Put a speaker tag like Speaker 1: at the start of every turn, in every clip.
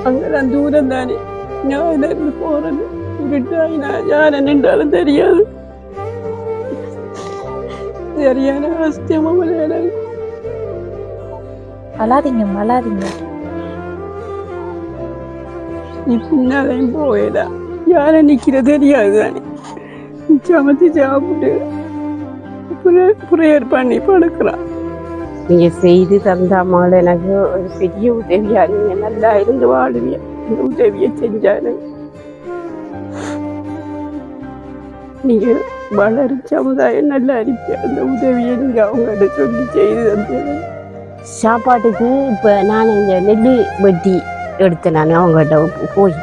Speaker 1: அங்கதான் தூரம் தானே, நான் இருந்து போறது விட்டாயினா யார நின்றாலும் தெரியாது. சரியான கஷ்டமும் எனக்கு.
Speaker 2: அழாதீங்க அழாதீங்க.
Speaker 1: நீ பின்னாலையும் போயிடா, யார நிக்கிற தெரியாது தானே. சமைச்சு சாப்பிட்டு ப்ரேயர் பண்ணி படுக்கிறான். நீங்க செய்து தந்தாமல் எனக்கு ஒரு பெரிய உதவியா, நீங்க நல்லா இருந்து வாழுவிய, இந்த உதவியை செஞ்சாரு. நீங்க வளரும் சமுதாயம் நல்லா இருப்பீங்க, அந்த உதவியை நீங்க அவங்கள்ட்ட சொல்லி செய்து தந்தீங்க.
Speaker 3: சாப்பாட்டுக்கு இப்போ நான் இந்த நெல் வெட்டி எடுத்தேன். நான் அவங்ககிட்ட போய்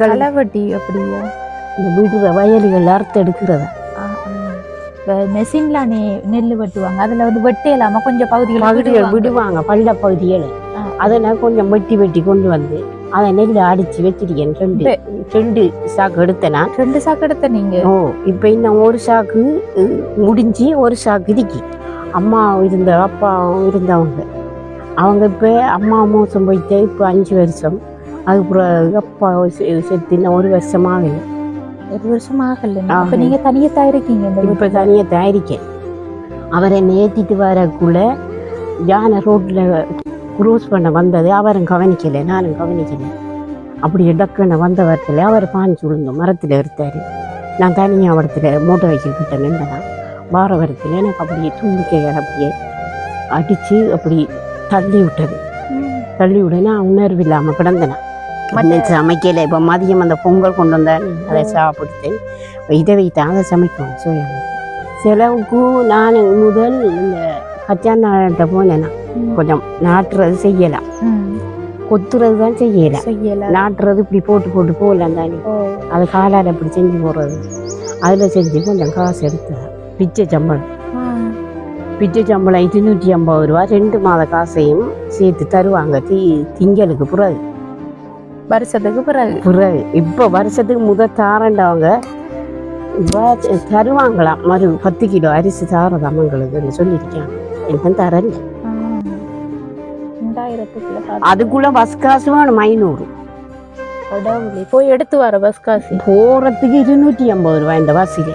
Speaker 2: களை வெட்டி அப்படியா?
Speaker 3: இந்த விடுற வயல்கள் அறுத்து எடுக்கிறதா
Speaker 2: மெஷின்ல நெல் வெட்டுவாங்க, அதுல வந்து வெட்டையலாம கொஞ்சம்
Speaker 3: பகுதிகள் விடுவாங்க, பள்ள பகுதிகள். அதை நான் கொஞ்சம் வெட்டி வெட்டி கொண்டு வந்து அதை நெல் அடிச்சு வச்சிருக்கேன். ரெண்டு சாக்கு எடுத்தேன். நான்
Speaker 2: 2 சாக்கு எடுத்த நீங்க?
Speaker 3: ஓ, இப்போ இன்னும் ஒரு சாக்கு முடிஞ்சு ஒரு சாக்கு இருக்கு. அம்மா இருந்த அப்பா இருந்தவங்க, அவங்க இப்போ அம்மா மோசம் போயிட்டு இப்போ 5 வருஷம். அதுக்கப்புறம் அப்பா செத்து இன்னும் 1 வருஷம் ஆகலை.
Speaker 2: 1 வருஷம் ஆகல. அப்ப நீங்க தனியத்தான் இருக்கீங்க?
Speaker 3: இப்போ தனியத்தான் இருக்கேன். அவரை ஏற்றிட்டு வரக்குள்ள யானை ரோட்டில் குரூஸ் பண்ண வந்தது. அவரும் கவனிக்கலை, நானும் கவனிக்கலை. அப்படி டக்குன்னு வந்த வரத்தில் அவர் பாஞ்சு விழுந்தோம், மரத்தில் எடுத்தார். நான் தனியாக இடத்துல மோட்டர் வெஹிக்கிள் கிட்ட நின்றதான் வார வரத்தில் எனக்கு அப்படியே தும்பிக்கைகள் அப்படியே அடித்து அப்படி தள்ளி விட்டது. தள்ளி விடனா உணர்வு இல்லாமல் கிடந்தேன். சமைக்கலை. இப்போ மதியம் அந்த பொங்கல் கொண்டு வந்தேன், அதை சாப்பிடுத்தேன். இதை வைத்தான் அதை சமைக்கணும். சோயா செலவுக்கு நான் முதல் இந்த கச்சான்கிட்ட போனேன்னா கொஞ்சம் நாட்டுறது செய்யலாம், கொத்துறது தான் செய்யலாம். நாட்டுறது இப்படி போட்டு போட்டு போகலாம் தானே, அது காலால் அப்படி செஞ்சு போடுறது. அதில் செஞ்சு கொஞ்சம் காசு எடுத்தேன். பிச்சை சம்பளம் 250 ரூபா 2 மாத காசையும் சேர்த்து தருவாங்க. திங்களுக்கு பிறகு,
Speaker 2: வருஷத்துக்கு
Speaker 3: பிறகு. இப்போ வருஷத்துக்கு முதல் தாரண்டவங்க இப்போ தருவாங்களாம். 10 கிலோ அரிசி தாரதாம் எங்களுக்கு சொல்லியிருக்காங்க. எனக்கு தரல. அதுக்குள்ள பஸ் காசு வேணும் 500.
Speaker 2: போய் எடுத்து வர பஸ் காசு
Speaker 3: போறதுக்கு 250 ரூபா இந்த பஸ்ஸில்,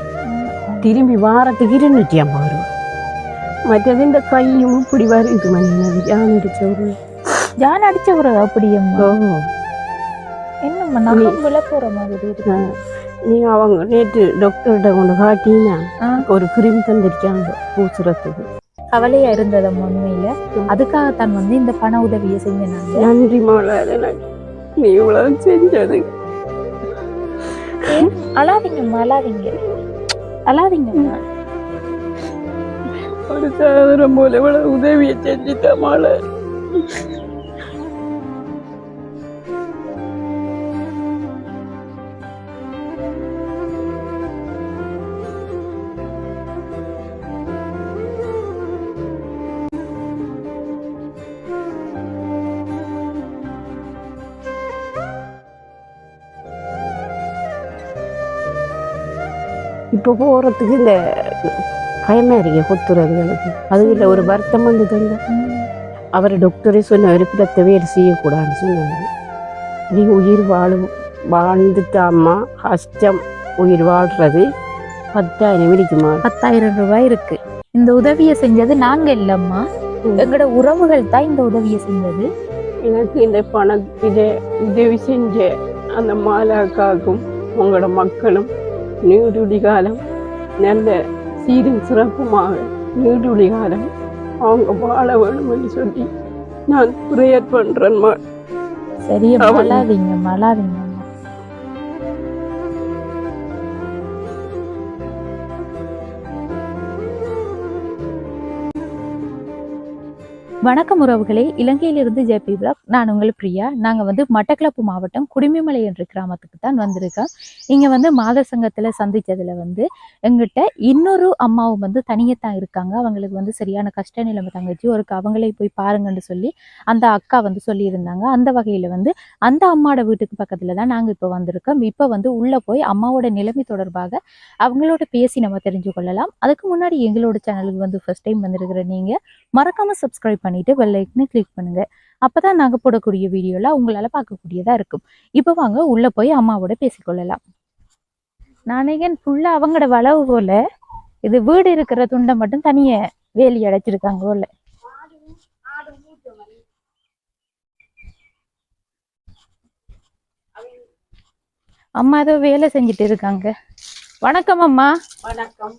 Speaker 3: திரும்பி வாரத்துக்கு 250 ரூபா. மற்றது இந்த கையும் இப்படி வருது. மணி ஜான்
Speaker 2: அடிச்ச ஒரு அப்படியம்மா என்னம்மா நகம்புல போற மாதிரி இருக்கு.
Speaker 3: நீங்க அவங்க நேற்று டாக்டர்கிட்ட கொண்டு காட்டினா ஒரு கிரீம் தந்திருக்காங்க பூசுறதுக்கு.
Speaker 2: கவலையா இருந்ததம்மா உண்மையில. அதுக்காகத்தான் வந்து இந்த பண உதவியை செஞ்சாங்க.
Speaker 3: நன்றி மாலா, நீ இவ்வளவு செஞ்சது.
Speaker 2: அழாதீங்கம்மா அழாதீங்கம்மா.
Speaker 1: ஒரு சாதனம் போல இவ்வளவு உதவியை செஞ்சுட்டா மாலா.
Speaker 3: இப்போ போகிறதுக்கு இந்த பயமாக இருக்க கொத்துறதுங்களுக்கு அதுல ஒரு வருத்தம் வந்ததுங்க. அவர் டாக்டரே சொன்னார், பிறத்த வேறு செய்யக்கூடாதுன்னு சொன்னார். நீ உயிர் வாழ்ந்துட்டாம்மா, கஷ்டம் உயிர் வாழ்றது. 10,000 இருக்குமா?
Speaker 2: 10,000 ரூபாய் இருக்கு. இந்த உதவியை செஞ்சது நாங்க இல்லம்மா, எங்களோட உறவுகள் தான் இந்த உதவியை செஞ்சது.
Speaker 1: எனக்கு இந்த பணம் இதை உதவி செஞ்ச அந்த மாலாக்காக்கும் உங்களோட மக்களும் நீடுழி காலம் நல்ல சீரும் சிறப்புமாக நீடுழி காலம் அவங்க வாழ வேணும்னு சொல்லி நான் ப்ரேயர் பண்றேன்மா.
Speaker 2: சரியா மலாதீங்க. வணக்கம் உறவுகளே, இலங்கையிலிருந்து ஜேபி பிளாக். நான் உங்கள் பிரியா. நாங்கள் வந்து மட்டக்களப்பு மாவட்டம் குடிமிமலை என்ற கிராமத்துக்கு தான் வந்திருக்கோம். இங்கே வந்து மாதர் சங்கத்தில் சந்தித்ததில் வந்து எங்கிட்ட இன்னொரு அம்மாவும் வந்து தனியத்தான் இருக்காங்க. அவங்களுக்கு வந்து சரியான கஷ்ட நிலைமை தங்கச்சி, ஒருக்கு அவங்களே போய் பாருங்கன்னு சொல்லி அந்த அக்கா வந்து சொல்லியிருந்தாங்க. அந்த வகையில் வந்து அந்த அம்மாவோட வீட்டுக்கு பக்கத்தில் தான் நாங்கள் இப்போ வந்திருக்கோம். இப்போ வந்து உள்ளே போய் அம்மாவோட நிலைமை தொடர்பாக அவங்களோட பேசி நம்ம தெரிஞ்சு கொள்ளலாம். அதுக்கு முன்னாடி எங்களோட சேனலுக்கு வந்து ஃபர்ஸ்ட் டைம் வந்திருக்கிற நீங்கள் மறக்காமல் சப்ஸ்கிரைப் பண்ணிட்டு பெல் ஐக்கனை கிளிக் பண்ணுங்க. அப்பதான் நாங்க போடக்கூடிய வீடியோல உங்களால பார்க்கக்கூடியதா இருக்கும். இப்ப வாங்க உள்ள போய் அம்மாவோட பேசிக்கொள்ளலாம். நானேகன் ஃபுல்லா அவங்களோட வளவு போல, இது வீடு இருக்கிற துண்டை மட்டும் தனிய வேலி அடைச்சிருக்காங்க போல. அம்மா ஏதோ வேலை செஞ்சுட்டு இருக்காங்க. வணக்கம் அம்மா.
Speaker 1: வணக்கம்.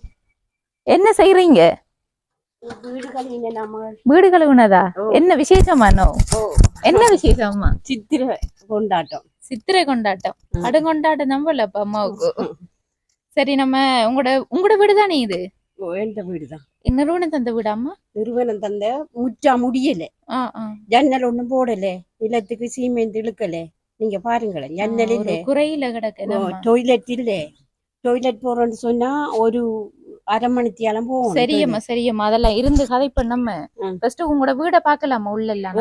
Speaker 2: என்ன செய்றீங்க? வீடு கழுவுனதா? என்ன விசேஷமானோ? என்ன விசேஷமா?
Speaker 3: சித்திரை கொண்டாட்டம்.
Speaker 2: சித்திரை கொண்டாட்டம். அடுங்கொண்டாட்டம் நம்பலப்பா அம்மாவுக்கு. சரி, நம்ம உங்களோட வீடு தானே இது?
Speaker 3: எந்த வீடுதான்?
Speaker 2: நிறுவனம் தந்த வீடு அம்மா?
Speaker 3: நிறுவனம் தந்த முற்றா முடியல, ஜன்னல் ஒண்ணும் போடல, நிலத்துக்கு சீமெண்ட் இழுக்கல. நீங்க பாருங்களேன், ஜன்னல் இல்ல,
Speaker 2: குறையில கிடக்கு.
Speaker 3: டொய்லெட் இல்ல. டொய்லெட் போறோம்னு சொன்னா ஒரு அரை மணித்தியாலம் போகும்.
Speaker 2: சரியம்மா சரியம்மா, அதெல்லாம் இருந்து கதை பண்ணாம ஃபர்ஸ்ட் உங்களோட வீட பாக்கலாமா உள்ள எல்லாம்?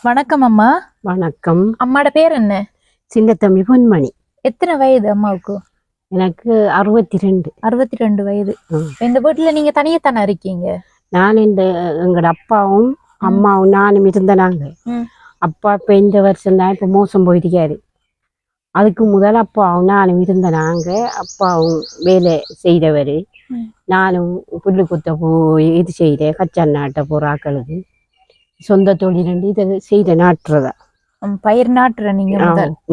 Speaker 2: வணக்கம் அம்மா.
Speaker 3: வணக்கம்.
Speaker 2: அம்மாட பேர் என்ன?
Speaker 3: சின்ன தம்பி பொன்மணி.
Speaker 2: எத்தனை வயது அம்மாவுக்கு?
Speaker 3: எனக்கு 62.
Speaker 2: 62 வயது. இந்த வீட்டுல நீங்க தனியத்தானே இருக்கீங்க?
Speaker 3: நான் எங்களோட அப்பாவும் அம்மாவும் நானும் இருந்தனாங்க. அப்பா இப்ப இந்த வருஷம் தான் இப்ப மோசம் போயிருக்காரு. அதுக்கு முதல் அப்பாவும் நானும் இருந்தனாங்க. அப்பாவும் வேலை செய்தவர், நானும் புல்லு குத்த போய் இது செய்தேன். கச்சான் போறாக்களுக்கு சொந்த தொழில் இதை செய்த நாட்டுறதா
Speaker 2: பயிர் நாட்டுற நீங்க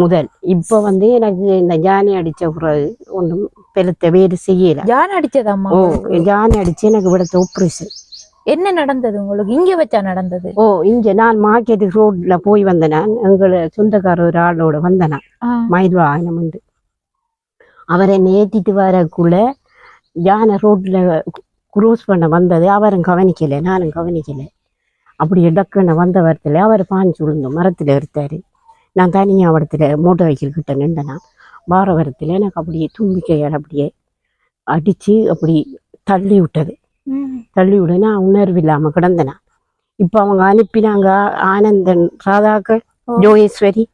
Speaker 3: முதல். இப்ப எனக்கு இந்த ஜானி அடிச்ச பிறகு ஒன்றும் பெருத்த வேறு செய்யல.
Speaker 2: ஜான் அடிச்சதாம்மா?
Speaker 3: ஜானி அடிச்சு எனக்கு விடத்த ஆப்ரேஷன்.
Speaker 2: என்ன நடந்தது உங்களுக்கு? இங்க வச்சா நடந்தது?
Speaker 3: இங்க நான் மார்க்கெட் ரோட்ல போய் வந்தேன். நான் எங்களை சொந்தக்கார ஒரு ஆளோட வந்தேன். மயில்வாகனம் உண்டு. அவரை நேத்திட்டு வரக்குள்ள ஜான ரோட்ல குரோஸ் பண்ண வந்தது. அவரும் கவனிக்கல, நானும் கவனிக்கல. அப்படி டக்குன்னு வந்த வரத்துல அவர் பாஞ்சு விழுந்தோம். மரத்துல எடுத்தாரு. நான் தனியாக இடத்துல மோட்டர் வெஹிக்கிள் கிட்ட நின்றேனா. வார வரத்துல எனக்கு அப்படியே தும்பிக்கையால் அப்படியே அடிச்சு அப்படி தள்ளி விட்டது. தள்ளி விட நான் உணர்வு இல்லாம கிடந்தேனா. இப்ப அவங்க அனுப்பினாங்க ஆனந்தன் ராதாக்கள், ஜோயேஸ்வரி,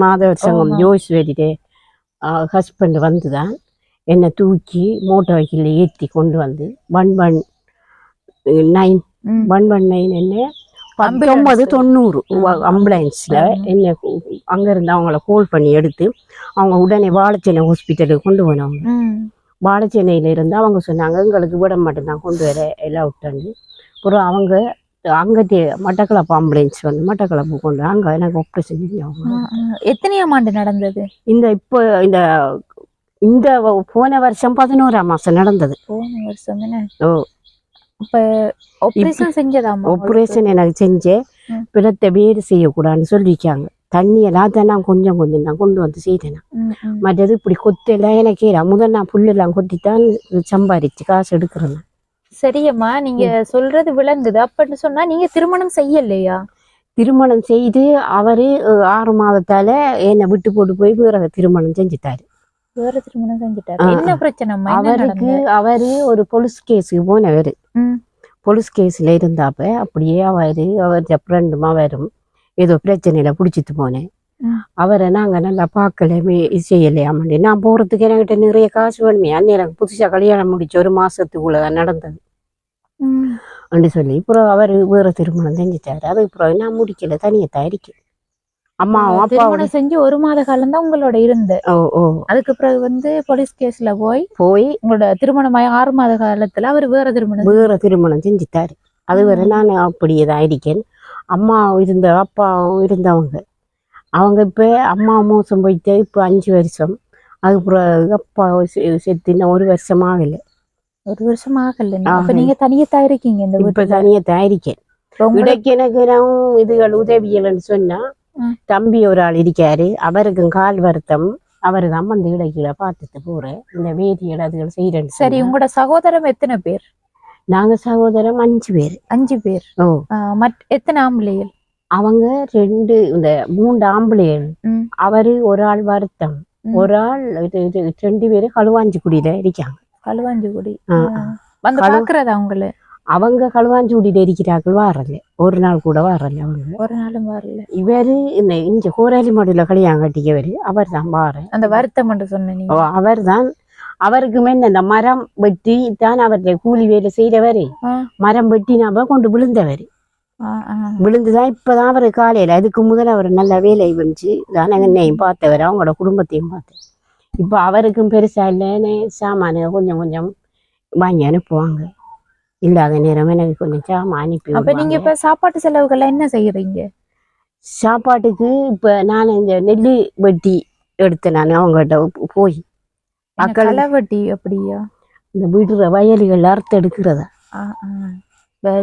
Speaker 3: மாதவர் சங்கம் ஜோயேஸ்வரி ஹஸ்பண்ட் வந்துதான் என்னை தூக்கி மோட்டர் வெஹிக்கிள் ஏற்றி கொண்டு வந்து 119 என்ன 1990 ஆம்புலன்ஸ்ல என்ன அங்க இருந்து அவங்கள கால் பண்ணி எடுத்து அவங்க உடனே வாழைச்சேனை ஹாஸ்பிட்டலுக்கு கொண்டு போனவங்க. வாழைச்சேனையில இருந்து அவங்க சொன்னாங்க எங்களுக்கு விட மட்டும்தான் கொண்டு வர எல்லாம் விட்டாங்க. அப்புறம் அவங்க அங்கே மட்டக்களப்பு ஆம்புலன்ஸ் வந்து மட்டக்களப்பு கொண்டு அங்க எனக்கு ஆப்ரேஷன் செஞ்சவங்க.
Speaker 2: எத்தனையாம் ஆண்டு நடந்தது?
Speaker 3: இப்போ இந்த போன வருஷம் 11ஆம் மாசம் நடந்தது.
Speaker 2: போன வருஷம் தானே? ஆபரேஷன் செஞ்சதாமா?
Speaker 3: ஆபரேஷன் எனக்கு செஞ்சேன். பிறத்தை வேறு செய்யக்கூடாதுன்னு சொல்லிக்காங்க. தண்ணியெல்லாம் தான் நான் கொஞ்சம் கொஞ்சம் தான் கொண்டு வந்து செய்தேன். மற்றது இப்படி கொத்தெல்லாம் எனக்கு முதல் நான் புல்லெல்லாம் கொத்தித்தான் சம்பாதிச்சு காசு எடுக்கிறேன்.
Speaker 2: சரியம்மா, நீங்க சொல்றது விளங்குது. அப்படின்னு சொன்னா நீங்க திருமணம் செய்யலையா?
Speaker 3: திருமணம் செய்து அவரு 6 மாதத்தால என்னை விட்டு போட்டு போய் வேற திருமணம் செஞ்சுட்டாரு.
Speaker 2: வேற திருமணம் செஞ்சுட்டாரு. என்ன பிரச்சனை?
Speaker 3: அவரு ஒரு போலீஸ் கேஸுக்கு போனவர். போலீஸ் கேஸ்ல இருந்தாப்ப அப்படியே அவர் ஃப்ரெண்டுமா வரும் ஏதோ பிரச்சனையில பிடிச்சிட்டு போனேன். அவரை நாங்க நல்லா பார்க்கல செய்யலையாமண்டி. நான் போறதுக்கு என்கிட்ட நிறைய காசு வேணுமே. அந்நேரம் புதுசா கல்யாணம் முடிச்சு 1 மாசத்துக்குள்ளதான் நடந்தது அப்படி சொல்லி அப்புறம் அவர் வேற திருமணம் செஞ்சுட்டாரு. அதுக்கு பிறகு நான் முடிக்கல, தனியத்தான் இருக்கேன். அம்மாவும் அப்பாவோட
Speaker 2: செஞ்சு 1 மாத காலம் தான் உங்களோட இருந்த. அதுக்கு பிறகு போலீஸ் கேஸ்ல போய் உங்களோட திருமணமாய் 6 மாத காலத்துல அவர் வேற திருமணம் செஞ்சுட்டாரு. அது வரை நான் அப்படியேதான் இருக்கேன். அம்மா அப்பாவும் இருந்தவங்க. அவங்க இப்ப அம்மா மோசம் போயிட்டு இப்ப 5 வருஷம். அதுக்கு பிறகு அப்பா செத்து இன்னும் 1 வருஷம் ஆகல. 1 வருஷம் ஆகல. அப்ப நீங்க தனியத்தான் இருக்கீங்க?
Speaker 3: இப்ப தனியத்தான் இருக்கேன். இடைக்கு எனக்கு இதுகள் உதவியல்னு சொன்னா தம்பி ஒரு ஆள் இருக்காரு. அவருக்கும் கால் வருத்தம். அவரு தான் வந்து இடைக்கீழ பார்த்துட்டு போறேன். இந்த வேதியல் அதுகள் செய்யறேன்.
Speaker 2: சரி, உங்களோட சகோதரம் எத்தனை பேர்?
Speaker 3: நாங்க சகோதரம் 5 பேர்.
Speaker 2: 5 பேர். எத்தனை ஆம்பளைகள்?
Speaker 3: அவங்க 3 ஆம்பளைகள். அவரு ஒரு ஆள் வருத்தம், ஒரு ஆள் 2 பேரு களுவாஞ்சிக்குடியில இருக்காங்க.
Speaker 2: களுவாஞ்சிக்குடி வந்து பாக்குறதா அவங்கள?
Speaker 3: அவங்க களுவாஞ்சிக்குடியில இருக்கிறார்கள். வரல, ஒரு நாள் கூட வரல. அவங்க
Speaker 2: ஒரு நாளும் வரல.
Speaker 3: இவரு இங்க கோராலி மாடுல கல்யாணம் கட்டிக்கவரு. அவர் தான் வார
Speaker 2: அந்த வருத்தம் என்று சொன்னீங்க.
Speaker 3: அவர் தான். அவருக்கு என்ன இந்த மரம் வெட்டி தான் அவருடைய கூலி வேலை செய்யறவரு. மரம் வெட்டி நாம கொண்டு விழுந்தவர். விழுந்துதான் இப்பதான் அவரு காலையில. அதுக்கு முதல் அவர் நல்ல வேலை வந்துச்சு தானே. என்னையும் பார்த்தவர், அவங்களோட குடும்பத்தையும் பார்த்தேன். இப்ப அவருக்கும் பெருசா இல்லைன்னு சாமானு கொஞ்சம் கொஞ்சம் வாங்கி அனுப்புவாங்க. இல்லாத நேரம் எனக்கு கொஞ்சம் சாமான் அனுப்பி.
Speaker 2: அப்ப நீங்க இப்ப சாப்பாட்டு செலவுகள்லாம் என்ன செய்யறீங்க?
Speaker 3: சாப்பாட்டுக்கு இப்ப நான் இந்த நெல்லு வெட்டி எடுத்தேன். நான் அவங்ககிட்ட போய்
Speaker 2: களை வெட்டி. அப்படியா?
Speaker 3: இந்த வீட்டுல வயல்கள் அறுத்து எடுக்கிறதா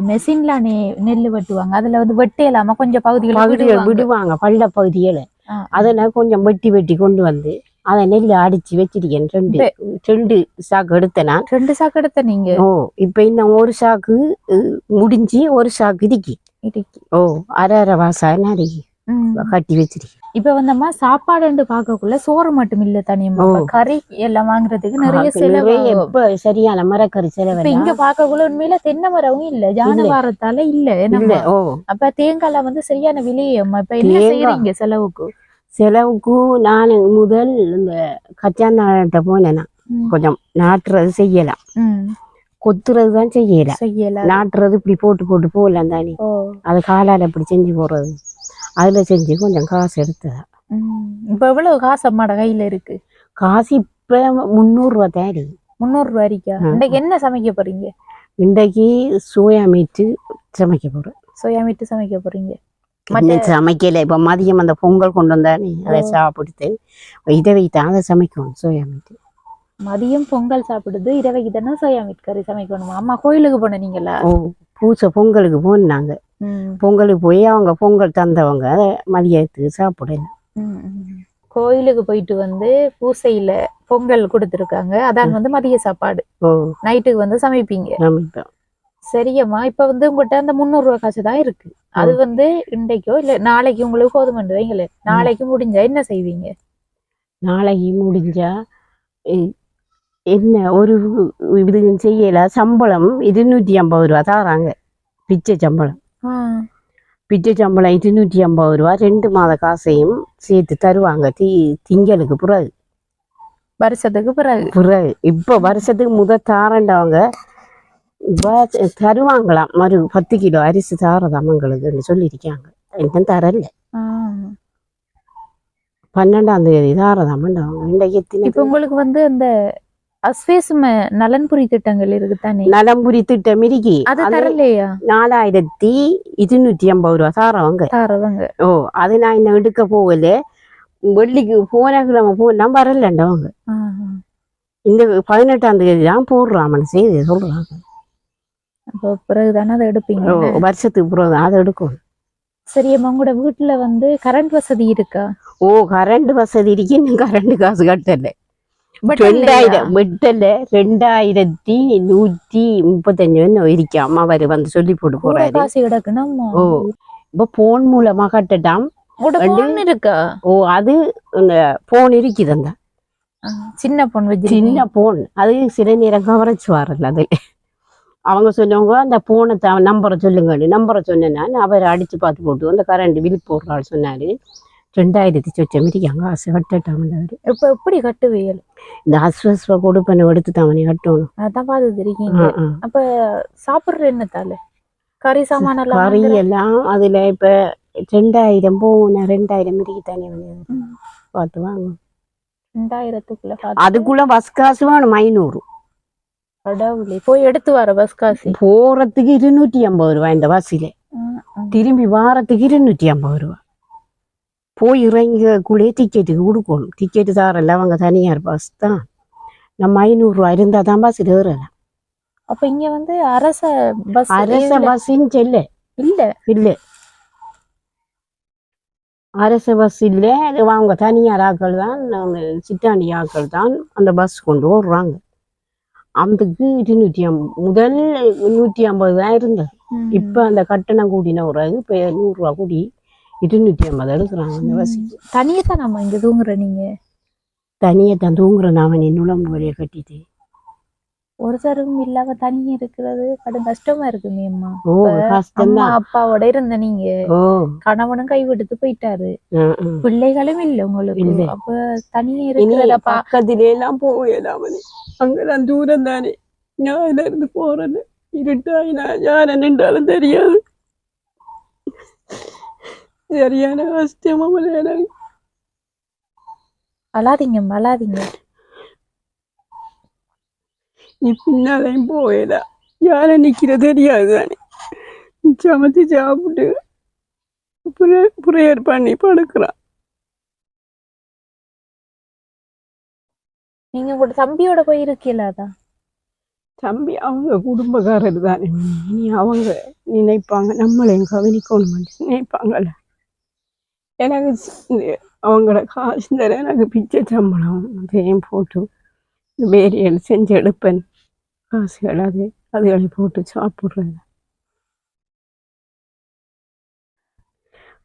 Speaker 2: மெஷின்ல நெல்லு வெட்டுவாங்க. அதுல வெட்டி இல்லாம கொஞ்சம் பகுதிகள்
Speaker 3: விடுவாங்க. பள்ள பகுதிகளை அதெல்லாம் கொஞ்சம் வெட்டி வெட்டி கொண்டு வந்து அதை நெல்லை அடிச்சு வச்சிருக்கேன். 2 சாக்கு எடுத்தேன் நான்.
Speaker 2: 2 சாக்கு எடுத்த நீங்க?
Speaker 3: இப்ப இன்னும் 1 சாக்கு முடிஞ்சு 1 சாக்கு இருக்கு. அரை வாசம் கட்டி வச்சிருக்கேன்.
Speaker 2: இப்ப வந்தம்மா சாப்பாடு பார்க்கக்குள்ள சோறு மட்டும் இல்ல, தனியம்மா கறி எல்லாம் வாங்குறதுக்கு நிறைய செலவு.
Speaker 3: இப்ப சரியான மரக்கறி செலவு.
Speaker 2: இங்க பார்க்கக்குள்ள உண்மையில தென்னை மரமும் இல்ல, ஜானவாரத்தால இல்ல. அப்ப தேங்காய் சரியான விலையம்மா. இப்ப என்ன செய்யறீங்க செலவுக்கு?
Speaker 3: செலவுக்கு நான் முதல் இந்த கச்சான்ட்ட போனேன். கொஞ்சம் நாட்டுறது செய்யலாம், கொத்துறது தான் செய்யலாம். நாட்டுறது இப்படி போட்டு போட்டு போடலாம் தானே. அது காலால இப்படி செஞ்சு போடுறது. அதுல செஞ்சு கொஞ்சம் காசு எடுத்ததா.
Speaker 2: இப்ப எவ்வளவு காசு அம்மாட கையில இருக்கு?
Speaker 3: காசு இப்ப 300 ரூபா தான்.
Speaker 2: 300 ரூபா இருக்கா? இன்றைக்கு என்ன சமைக்க போறீங்க?
Speaker 3: இன்றைக்கு சோயா மீட்டு சமைக்க போறேன்.
Speaker 2: சோயா மீட்டு சமைக்க போறீங்க?
Speaker 3: சமைக்கல. இப்ப மதியம் அந்த பொங்கல் கொண்டு வந்தானே, அதை சாப்பிடுத்து இதை வைத்தான் அதை சமைக்கணும். சோயா மீட்டு
Speaker 2: மதியம் பொங்கல் சாப்பிடுது, இரவைக்கு தானே சோயா மீட் கறி சமைக்கணுமா? அம்மா கோயிலுக்கு போன நீங்களா?
Speaker 3: பூசை பொங்கலுக்கு போனாங்க. பொங்கலுக்கு போய் அவங்க பொங்கல் தந்தவங்க அதை மதியத்துக்கு சாப்பிடல.
Speaker 2: கோயிலுக்கு போயிட்டு பூசையில பொங்கல் கொடுத்துருக்காங்க. அதான் மதிய சாப்பாடு. நைட்டுக்கு சமைப்பீங்க. சரியம்மா, இப்ப உங்கள்கிட்ட அந்த 300 ரூபா காசு தான் இருக்கு. அது இன்றைக்கோ இல்ல நாளைக்கு உங்களுக்கு போதும் வைங்களே. நாளைக்கு முடிஞ்சா என்ன செய்வீங்க?
Speaker 3: நாளைக்கு முடிஞ்சா என்ன ஒரு இது செய்யல. சம்பளம் 250 ரூபா தாராங்க. பிச்சை சம்பளம் 250 ரூபா. 2 மாத காசையும் சேர்த்து தருவாங்க. திங்களுக்கு பிறகு,
Speaker 2: வருஷத்துக்கு பிறகு.
Speaker 3: இப்ப வருஷத்துக்கு முதல் தாரண்டவங்க தருவாங்களாம். 10 கிலோ அரிசி தாரதாமங்களுக்கு சொல்லியிருக்காங்க. இன்னும் தரல. 12ஆம் தேதி தாரதாமண்டவங்க. இன்றைக்கு
Speaker 2: இப்ப உங்களுக்கு அந்த அஸ்வேசும நலன்புரி திட்டங்கள் இருக்குதானே?
Speaker 3: நலன்புரி திட்டம் இருக்கு.
Speaker 2: அது தரலையா?
Speaker 3: 4250 ரூபா தாரவங்க. அது நான் இன்னும் எடுக்க போகல. வெள்ளிக்கு போன கிழமை போனா வரலண்டவங்க. இந்த 18ஆம் தேதி தான் போடுறாமன்னு செய்தி சொல்றாங்க.
Speaker 2: பிறகுதானே அதை எடுப்பீங்க?
Speaker 3: வருஷத்துக்கு பிறகு அதை எடுக்கணும்.
Speaker 2: சரி அம்மா, உங்களோட வீட்டுல வந்து கரண்ட் வசதி இருக்கா?
Speaker 3: ஓ, கரண்ட் வசதி இருக்கு, இன்னும் கரண்ட் காசு கட்டல.
Speaker 2: But
Speaker 3: 2000 வெட்டல 2135 இருக்காம். அவர் வந்து சொல்லி போட்டு
Speaker 2: கூட
Speaker 3: போறாரு.
Speaker 2: காசு கிடக்குனாம்மா.
Speaker 3: ஓ, இப்ப போன் மூலமா கட்டட்டாம்.
Speaker 2: உங்களோட phone இருக்கா?
Speaker 3: ஓ, அது இந்த போன் இருக்குது, அந்த
Speaker 2: சின்ன போன் வச்சு.
Speaker 3: சின்ன போன் அது சில நேரம் கவரச்சு வரல. அது அவங்க சொன்னவங்க அந்த போனை நம்பரை சொல்லுங்க, நம்பரை சொன்னேன்னா அவர் அடிச்சு பார்த்து போட்டு அந்த கரண்ட் பில் போடுற ஆள் சொன்னாரு 2000 சொச்சம் இருக்காங்க காசு கட்டட்டாம.
Speaker 2: இப்ப எப்படி கட்டுவீங்க?
Speaker 3: இந்த அஸ்வஸ்வ கொடுப்பனை எடுத்து தாமனே கட்டணும்.
Speaker 2: அதான் பார்த்து இருக்கீங்க. அப்ப சாப்பிடுற என்னத்தால கறி சாமான
Speaker 3: கறி எல்லாம் அதுல இப்ப 2000 போன 2000 இருக்கு தானே பார்த்து வாங்க.
Speaker 2: 2000க்குள்ள
Speaker 3: அதுக்குள்ள பஸ் காசு வேணும் 500.
Speaker 2: கடவுளே, போய் எடுத்து வர பஸ் காசு
Speaker 3: போறதுக்கு 250 ரூபாய் இந்த பஸ்ஸில, திரும்பி வாரத்துக்கு 250 ரூபாய். போய் இறங்கக்குள்ளே டிக்கெட்டுக்கு கொடுக்கணும். டிக்கெட்டு தாரல, அவங்க தனியார் பஸ் தான். நம்ம 500 ரூபாய் இருந்தா தான் பஸ் ஏறலாம்.
Speaker 2: அப்ப இங்க வந்து அரச பஸ்
Speaker 3: இல்ல
Speaker 2: இல்ல
Speaker 3: இல்ல அரச பஸ் இல்ல. அவங்க தனியார் ஆக்கள் தான், சிட்டாண்டி ஆக்கள் தான் அந்த பஸ் கொண்டு ஓடுறாங்க. அதுக்கு 250, முதல் 150 தான் இருந்தது. இப்ப அந்த கட்டணம் கூட்டின பிறகு இப்ப 100 ரூபாய் கூடி 250 எடுக்கிறாங்க அந்த பஸ்ஸுக்கு.
Speaker 2: தனியே தான் நம்ம இங்க தூங்குற. நீங்க
Speaker 3: தனியே தான் தூங்குற. நாம நுழம்பு வழியை கட்டிட்டு
Speaker 2: ஒருத்தரும் இல்லாம தனியே இருக்கிறது கடும் கஷ்டமா இருக்குமே அம்மா.
Speaker 3: ஓ, கஷ்டம் தான்.
Speaker 2: அப்பாவோட இருந்த நீங்க, கணவனும் கைவிடுத்து போயிட்டாரு, பிள்ளைகளும் இல்ல உங்களுக்கு. அப்ப தனியே இருக்கிறத
Speaker 1: பக்கத்திலே எல்லாம் போகலாம். அங்கெல்லாம் தூரம் தானே, நான் இருந்து போறது இருட்டாயினா யார நின்றாலும் தெரியாது. சரியான கஷ்டமா எனக்கு.
Speaker 2: அழாதீங்க அழாதீங்க.
Speaker 1: நீ பின்னாலையும் போயல, யார நிக்கிற தெரியாது தானே. சமைச்சு சாப்பிட்டு ப்ரேயர் பண்ணி படுக்கிறான்.
Speaker 2: நீங்க உங்களோட தம்பியோட போயிருக்கீங்களாதான்?
Speaker 1: தம்பி அவங்க குடும்பக்காரர் தானே. நீ அவங்க நினைப்பாங்க நம்மளையும் கவனிக்கணும் நினைப்பாங்கல்ல. எனக்கு அவங்களோட காசு தர எனக்கு பிச்சை சம்பளம் அதையும் போட்டு வேரியல் செஞ்சு எடுப்பேன். காசுகள் அதுகளை போட்டு சாப்பிட்றது.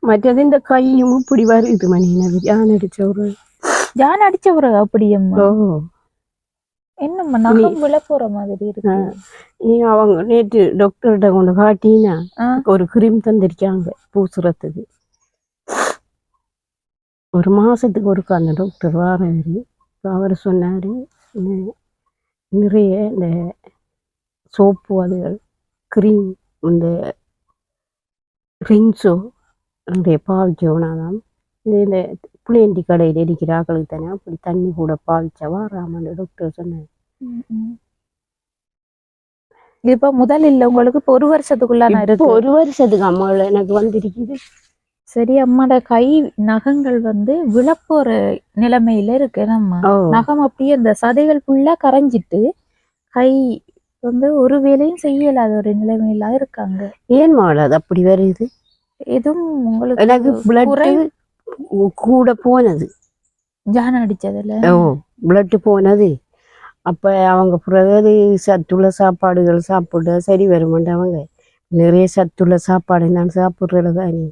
Speaker 1: மற்றது இந்த கையும் இப்படி வருது மணி. எனக்கு ஜான்
Speaker 2: அடிச்ச ஒரு அப்படியம்மா. என்னம்மா நகம் விழ போற மாதிரி இருக்கு.
Speaker 1: நீ அவங்க நேற்று டாக்டர்கிட்ட கொண்டு காட்டினா ஒரு கிரீம் தந்திருக்காங்க பூசுறதுக்கு. ஒரு மாசத்துக்கு ஒருக்கா அந்த டாக்டர் வாராரு. அவர் சொன்னாரு நிறைய இந்த சோப்பு அதுகள் கிரீம் இந்த ரிங்ஸோ நிறைய பாவிச்சோனாதான் இந்த புளியண்டி கடையில் இருக்கிற ஆக்களுக்கு தானே அப்படி தண்ணி கூட பாவிச்சா வாராமன்னு டாக்டர் சொன்னார்.
Speaker 2: இப்ப முதல் இல்ல உங்களுக்கு இப்ப 1 வருஷத்துக்குள்ள இருக்கு.
Speaker 3: 1 வருஷத்துக்கு அம்மா எனக்கு வந்திருக்குது.
Speaker 2: சரி, அம்மாட கை நகங்கள் வந்து விழப்போற நிலைமையில இருக்கு. நம்ம நகம் அப்படியே அந்த சதைகள் ஃபுல்லா கரைஞ்சிட்டு கை வந்து ஒரு வேலையும் செய்யலாத ஒரு நிலைமையில இருக்காங்க.
Speaker 3: ஏன் மாவள அது அப்படி வருது?
Speaker 2: எதுவும் உங்களுக்கு
Speaker 3: எனக்கு பிளட் கூட போனது,
Speaker 2: ஜான் அடிச்சதுல
Speaker 3: பிளட் போனது. அப்ப அவங்க பிறகு சத்துள்ள சாப்பாடுகள் சாப்பிட சரி வருமாண்டு அவங்க நிறைய சத்துள்ள சாப்பாடு நான் சாப்பிடுறதானே.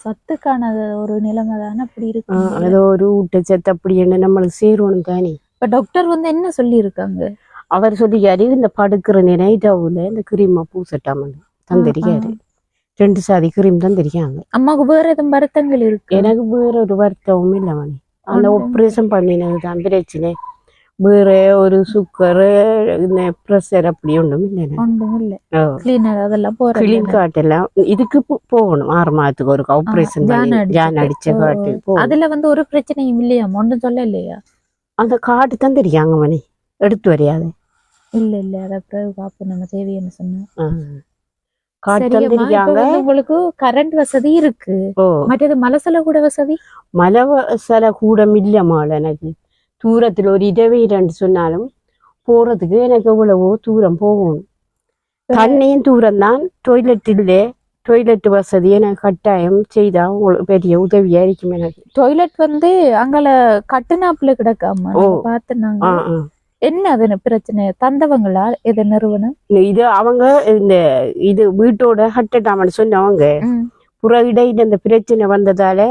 Speaker 2: சத்துக்கான ஒரு நிலைமை தானே அப்படி இருக்கு.
Speaker 3: ஏதோ ஒரு ஊட்டச்சத்து அப்படி என்ன நம்மளுக்கு சேரணும் தானே.
Speaker 2: இப்ப டாக்டர் வந்து என்ன சொல்லி இருக்காங்க?
Speaker 3: அவர் சொல்லிக்காரு இந்த படுக்கிற நைட்டாவுல இந்த கிரீமா பூசட்டாமன்னு தந்திருக்காரு. 2 சாதி கிரீம் தந்திருக்காங்க.
Speaker 2: அம்மாவுக்கு வேற எதுவும் வருத்தங்கள் இருக்கு?
Speaker 3: எனக்கு வேற ஒரு வருத்தமும் இல்லை மணி. அந்த ஆப்ரேஷன் பண்ணினது தான் பிரச்சனை. வேற ஒரு சுகர் இந்த ப்ரெஷர் அப்படி ஒன்றும் இல்லை. கிளீன் காட்டெல்லாம் இதுக்கு போகணும் 6 மாதத்துக்கு ஒரு ஆப்ரேஷன் ஜான் அடிச்ச காட்டு.
Speaker 2: அதுல வந்து ஒரு பிரச்சனையும் இல்லையா? ஒன்றும் சொல்ல இல்லையா?
Speaker 3: அந்த காட்டு தந்திருக்காங்க மணி, எடுத்து வரையாது.
Speaker 2: இல்ல அத பாப்போம் நம்ம தேவையான சொன்ன
Speaker 3: காட்டு தந்திருக்காங்க.
Speaker 2: உங்களுக்கு கரண்ட் வசதி இருக்கு. மற்றது மலசல கூட வசதி?
Speaker 3: மலசல கூட இல்லமால. எனக்கு தூரத்துல ஒரு இடவீடு சொன்னாலும் போறதுக்கு எனக்கு எவ்வளவோ தூரம் போகணும். தண்ணியும் தூரம் தான், டாய்லெட் இல்லை. டொய்லெட் வசதி எனக்கு கட்டாயம் செய்தா உங்களுக்கு பெரிய உதவியா இருக்கும் எனக்கு.
Speaker 2: டாய்லெட் வந்து அங்கால கட்டுனாப்புல கிடக்காம பாத்துனாங்க. என்ன அது பிரச்சனை தந்தவங்களா எது நிறுவனம்
Speaker 3: இது அவங்க இந்த இது வீட்டோட கட்டட்டாமன்னு சொன்னவங்க புற இடையில இந்த பிரச்சனை வந்ததால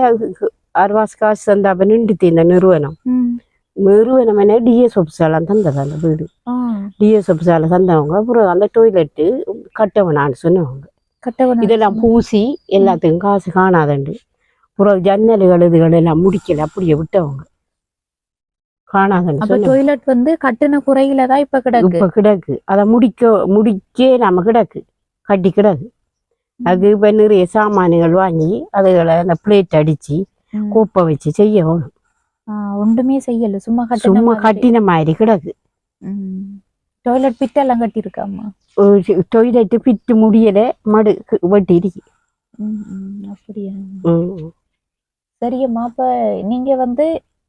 Speaker 3: அறுவாஸ் காசு தந்தாப்ப நின்றுட்டு இந்த நிறுவனம் என்ன டிஎஸ் ஆஃபீஸால தந்தது அந்த வீடு. டிஎஸ் ஆஃபீஸால தந்தவங்க அப்புறம் அந்த டொய்லெட்டு கட்டவனான்னு சொன்னவங்க. இதெல்லாம் பூசி எல்லாத்துக்கும் காசு காணாதண்டு புறம் ஜன்னல்கள் இதுகள் எல்லாம் முடிக்கல அப்படியே விட்டவங்க காணாதண்டு.
Speaker 2: டொய்லெட் வந்து கட்டின குறையில தான் இப்ப
Speaker 3: கிடக்கு அதை முடிக்க நம்ம கிடக்கு கட்டி கிடக்கு. அது இப்ப நிறைய சாமான்கள் வாங்கி அதுகளை அந்த பிளேட் அடிச்சு கூப்பை வச்சு செய்யணும்.
Speaker 2: ஒன்றுமே செய்யல சும்மா
Speaker 3: கட்டின மாதிரி கிடக்கு.
Speaker 2: டாய்லெட் பிட் எல்லாம் கட்டி இருக்காமா.
Speaker 3: டொய்லெட் பிட்டு முடியல மடு வெட்டி இருக்கு.
Speaker 2: அப்படியா சரியம்மா. அப்ப நீங்க வந்து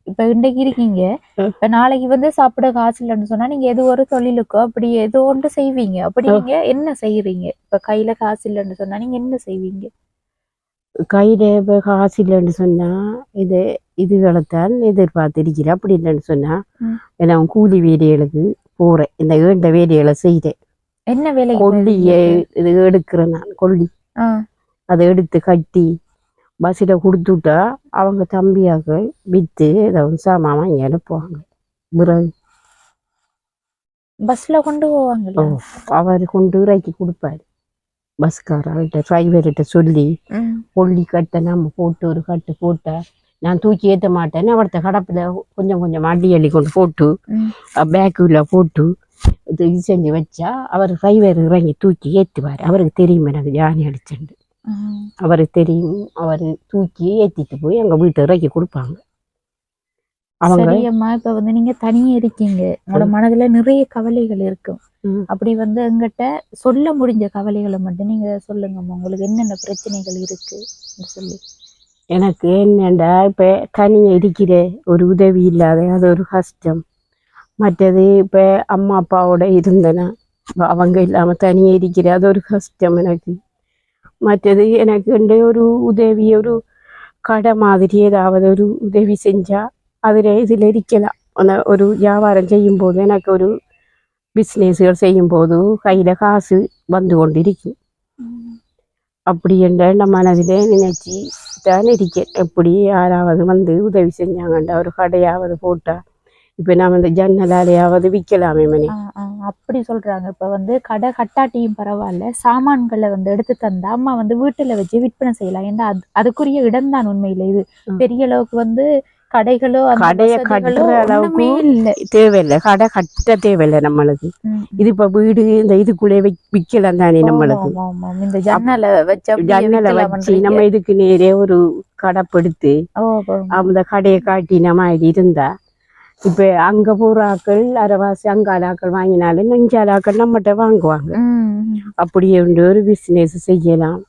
Speaker 2: இப்ப இன்றைக்கு இருக்கீங்க, இப்ப நாளைக்கு வந்து சாப்பிட காசு இல்லைன்னு சொன்னா நீங்க எது ஒரு தொழிலுக்கோ அப்படி ஏதோ ஒன்று செய்வீங்க. அப்படி நீங்க என்ன செய்யறீங்க? இப்ப கையில காசு இல்லைன்னு சொன்னா நீங்க என்ன செய்வீங்க?
Speaker 3: கையில இப்ப காசு இல்லைன்னு சொன்னா இதுகளைத்தான் எதிர்பார்த்திருக்கிறேன். அப்படி இல்லைன்னு சொன்னா நான் கூலி வேலைகளுக்கு போறேன். இந்த ஏண்ட வேலைகளை செய்யறேன்.
Speaker 2: என்ன வேலை?
Speaker 3: கொல்லிய இது எடுக்கிறேன் நான். கொல்லி அதை எடுத்து கட்டி பஸ்ஸில் கொடுத்துட்டா அவங்க தம்பியாக விற்று ஏதாவது சாமான் வாங்கி அனுப்புவாங்க. பிறகு
Speaker 2: பஸ்ல கொண்டு போவாங்க.
Speaker 3: அவர் கொண்டு இறக்கி கொடுப்பாரு. பஸ்காரர்கிட்ட டிரைவர்கிட்ட சொல்லி கொல்லி கட்டை நம்ம போட்டு ஒரு கட்டு போட்டா நான் தூக்கி ஏற்ற மாட்டேன்னு அவர்த்த கடப்பில் கொஞ்சம் கொஞ்சம் அள்ளி அள்ளி கொண்டு போட்டு பேக்குல போட்டு இது செஞ்சு வச்சா அவர் டிரைவர் இறங்கி தூக்கி ஏற்றுவார். அவருக்கு தெரியும் எனக்கு ஜானி அடிச்சுண்டு. அவருக்கு தெரியும். அவர் தூக்கி ஏற்றிட்டு போய் எங்கள் வீட்டை இறக்கி கொடுப்பாங்க.
Speaker 2: அவங்க இப்ப வந்து நீங்க தனியா இருக்கீங்க, உங்களோட மனதுல நிறைய கவலைகள் இருக்கும். அப்படி வந்து எங்கிட்ட சொல்ல முடிஞ்ச கவலைகளை மட்டும் நீங்க சொல்லுங்கம்மா. உங்களுக்கு என்னென்ன பிரச்சனைகள் இருக்கு சொல்லி.
Speaker 3: எனக்கு என்னண்டா இப்ப தனியா இருக்கிற ஒரு உதவி இல்லாத அது ஒரு கஷ்டம். மற்றது இப்ப அம்மா அப்பாவோட இருந்தேன்னா அவங்க இல்லாம தனியா இருக்கிற அது ஒரு கஷ்டம் எனக்கு. மற்றது எனக்கு ஒரு உதவி ஒரு கடை மாதிரி ஏதாவது ஒரு உதவி செஞ்சா அதில் இதில் இருக்கலாம். அந்த ஒரு வியாபாரம் செய்யும் போது எனக்கு ஒரு பிஸ்னஸ்கள் செய்யும் போது கையில் காசு வந்து கொண்டு இருக்கும். அப்படி என்ற நம்ம மனதில் நினைச்சி தான் இருக்கேன். எப்படி யாராவது வந்து உதவி செஞ்சாங்கண்டா ஒரு கடையாவது போட்டா இப்போ நம்ம இந்த ஜன்னலாலையாவது விற்கலாமே மணி.
Speaker 2: அப்படி சொல்றாங்க. இப்ப வந்து கடை கட்டாட்டியும் பரவாயில்ல, சாமான்களை வந்து எடுத்து தந்தா அம்மா வந்து வீட்டுல வச்சு விற்பனை செய்யலாம். ஏன்னா அதுக்குரிய இடம் தான் உண்மையில. இது பெரிய அளவுக்கு வந்து கடைகளோ
Speaker 3: கடையை கட்டுற அளவுக்கு தேவையில்லை. கடை கட்ட தேவையில்லை நம்மளுக்கு. இது இப்ப வீடு இந்த இதுக்குள்ளே விற்கலாம் தானே நம்மளுக்கு.
Speaker 2: இந்த ஜன்னலை
Speaker 3: வச்சு நம்ம இதுக்கு நேரே ஒரு கடைப்படுத்து அந்த கடையை காட்டின மாதிரி இருந்தா இப்ப அங்க போற ஆக்கள் அரைவாசி அங்கால ஆக்கள் வாங்கினாலும் நெஞ்சால ஆக்கள் நம்மகிட்ட வாங்குவாங்க. அப்படியே ஒரு பிசினஸ் செய்யலாம்.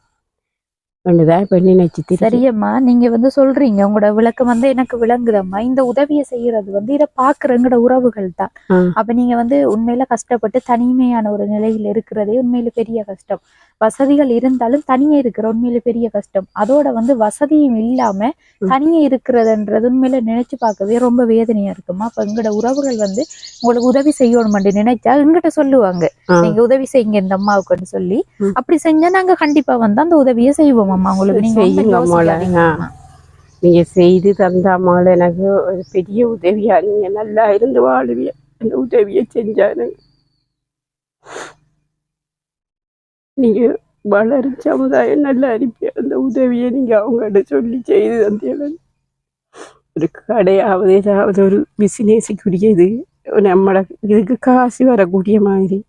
Speaker 2: சரியம்மா, நீங்க வந்து சொல்றீங்க, உங்களோட விளக்கம் வந்து எனக்கு விளங்குதம்மா. இந்த உதவியை செய்யறது வந்து இதை பாக்குற எங்களோட உறவுகள் தான். அப்ப நீங்க வந்து உண்மையில கஷ்டப்பட்டு தனிமையான ஒரு நிலையில இருக்கிறதே உண்மையில பெரிய கஷ்டம். வசதிகள் இருந்தாலும் தனியே இருக்கிற உண்மையில பெரிய கஷ்டம். அதோட வந்து வசதியும் இல்லாம தனியே இருக்கிறதுன்றது உண்மையில நினைச்சு பார்க்கவே ரொம்ப வேதனையா இருக்குமா. அப்ப எங்களோட உறவுகள் வந்து உங்களுக்கு உதவி செய்யணும் நினைச்சா எங்கிட்ட சொல்லுவாங்க, நீங்க உதவி செய்யுங்க இந்த அம்மாவுக்குன்னு சொல்லி. அப்படி செஞ்சா நாங்க கண்டிப்பா வந்து அந்த உதவியை செய்வோம். அம்மா உங்களுக்கு
Speaker 3: நீங்க செய்து தந்த அம்மாவில் எனக்கு ஒரு பெரிய உதவியா, நீங்க நல்லா இருந்து வாழுவிய அந்த உதவியை செஞ்சாரு. நீங்க வளரும் சமுதாயம் நல்லா இருப்பீங்க. அந்த உதவியை நீங்க அவங்கள்ட்ட சொல்லி செய்து தந்தீங்க. ஒரு கடையாவது ஏதாவது ஒரு பிசினஸுக்குரியது நம்மளோட இதுக்கு காசு வரக்கூடிய மாதிரி